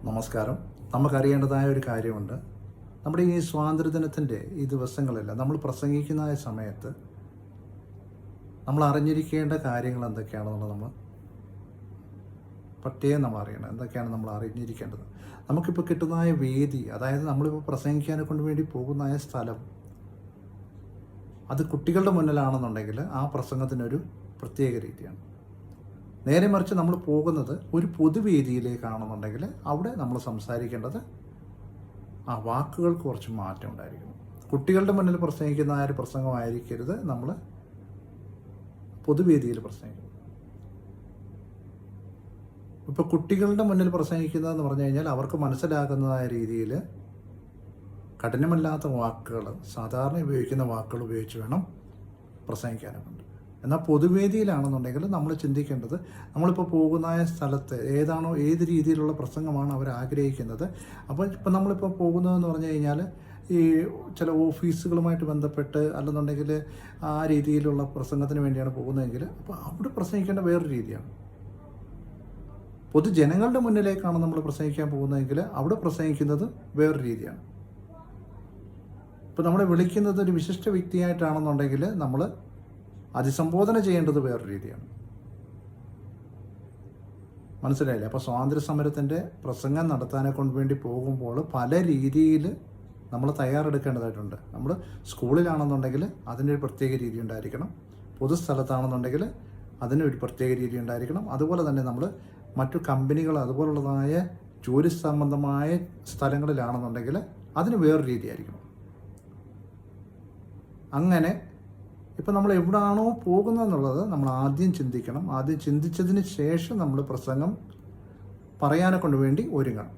നമസ്കാരം. നമുക്കറിയേണ്ടതായ ഒരു കാര്യമുണ്ട്. നമ്മുടെ ഈ സ്വാതന്ത്ര്യദിനത്തിൻ്റെ ഈ ദിവസങ്ങളെല്ലാം നമ്മൾ പ്രസംഗിക്കുന്ന സമയത്ത് നമ്മൾ അറിഞ്ഞിരിക്കേണ്ട കാര്യങ്ങൾ എന്തൊക്കെയാണെന്നുള്ളത് നമ്മൾ അറിയണം. എന്തൊക്കെയാണ് നമ്മൾ അറിഞ്ഞിരിക്കേണ്ടത്? നമുക്കിപ്പോൾ കിട്ടുന്നതായ വേദി, അതായത് നമ്മളിപ്പോൾ പ്രസംഗിക്കാനെ കൊണ്ട് വേണ്ടി പോകുന്നതായ സ്ഥലം, അത് കുട്ടികളുടെ മുന്നിലാണെന്നുണ്ടെങ്കിൽ ആ പ്രസംഗത്തിനൊരു പ്രത്യേക രീതിയാണ്. നേരെ മറിച്ച് നമ്മൾ പോകുന്നത് ഒരു പൊതുവേദിയിലേക്കാണെന്നുണ്ടെങ്കിൽ അവിടെ നമ്മൾ സംസാരിക്കേണ്ടത് ആ വാക്കുകൾക്ക് കുറച്ച് മാറ്റം ഉണ്ടായിരിക്കണം. കുട്ടികളുടെ മുന്നിൽ പ്രസംഗിക്കുന്ന ആ ഒരു പ്രസംഗമായിരിക്കരുത് നമ്മൾ പൊതുവേദിയിൽ പ്രസംഗിക്കുന്നത്. ഇപ്പോൾ കുട്ടികളുടെ മുന്നിൽ പ്രസംഗിക്കുന്നതെന്ന് പറഞ്ഞു കഴിഞ്ഞാൽ അവർക്ക് മനസ്സിലാകുന്നതായ രീതിയിൽ കഠിനമല്ലാത്ത വാക്കുകൾ, സാധാരണ ഉപയോഗിക്കുന്ന വാക്കുകൾ ഉപയോഗിച്ച് വേണം പ്രസംഗിക്കാനുണ്ട്. എന്നാൽ പൊതുവേദിയിലാണെന്നുണ്ടെങ്കിൽ നമ്മൾ ചിന്തിക്കേണ്ടത് നമ്മളിപ്പോൾ പോകുന്ന സ്ഥലത്ത് ഏത് രീതിയിലുള്ള പ്രസംഗമാണ് അവർ ആഗ്രഹിക്കുന്നത്. അപ്പോൾ നമ്മളിപ്പോൾ പോകുന്നതെന്ന് പറഞ്ഞു കഴിഞ്ഞാൽ ഈ ചില ഓഫീസുകളുമായിട്ട് ബന്ധപ്പെട്ട് അല്ലെന്നുണ്ടെങ്കിൽ ആ രീതിയിലുള്ള പ്രസംഗത്തിന് വേണ്ടിയാണ് പോകുന്നതെങ്കിൽ അപ്പോൾ അവിടെ പ്രസംഗിക്കേണ്ട വേറൊരു രീതിയാണ്. പൊതുജനങ്ങളുടെ മുന്നിലേക്കാണ് നമ്മൾ പ്രസംഗിക്കാൻ പോകുന്നതെങ്കിൽ അവിടെ പ്രസംഗിക്കുന്നത് വേറൊരു രീതിയാണ്. ഇപ്പോൾ നമ്മളെ വിളിക്കുന്നത് ഒരു വിശിഷ്ട വ്യക്തിയായിട്ടാണെന്നുണ്ടെങ്കിൽ നമ്മൾ അഭിസംബോധന ചെയ്യേണ്ടത് വേറൊരു രീതിയാണ്. മനസ്സിലായില്ലേ? അപ്പോൾ സ്വാതന്ത്ര്യ സമരത്തിൻ്റെ പ്രസംഗം നടത്താനെ കൊണ്ട് വേണ്ടി പോകുമ്പോൾ പല രീതിയിൽ നമ്മൾ തയ്യാറെടുക്കേണ്ടതായിട്ടുണ്ട്. നമ്മൾ സ്കൂളിലാണെന്നുണ്ടെങ്കിൽ അതിനൊരു പ്രത്യേക രീതി ഉണ്ടായിരിക്കണം, പൊതുസ്ഥലത്താണെന്നുണ്ടെങ്കിൽ അതിനൊരു പ്രത്യേക രീതി ഉണ്ടായിരിക്കണം. അതുപോലെ തന്നെ നമ്മൾ മറ്റു കമ്പനികൾ അതുപോലുള്ളതായ ജോലി സംബന്ധമായ സ്ഥലങ്ങളിലാണെന്നുണ്ടെങ്കിൽ അതിന് വേറൊരു രീതിയായിരിക്കണം. അങ്ങനെ ഇപ്പം നമ്മൾ എവിടാണോ പോകുന്നതെന്നുള്ളത് നമ്മൾ ആദ്യം ചിന്തിക്കണം. ആദ്യം ചിന്തിച്ചതിന് ശേഷം നമ്മൾ പ്രസംഗം പറയാനെ കൊണ്ട് വേണ്ടി ഒരുങ്ങണം.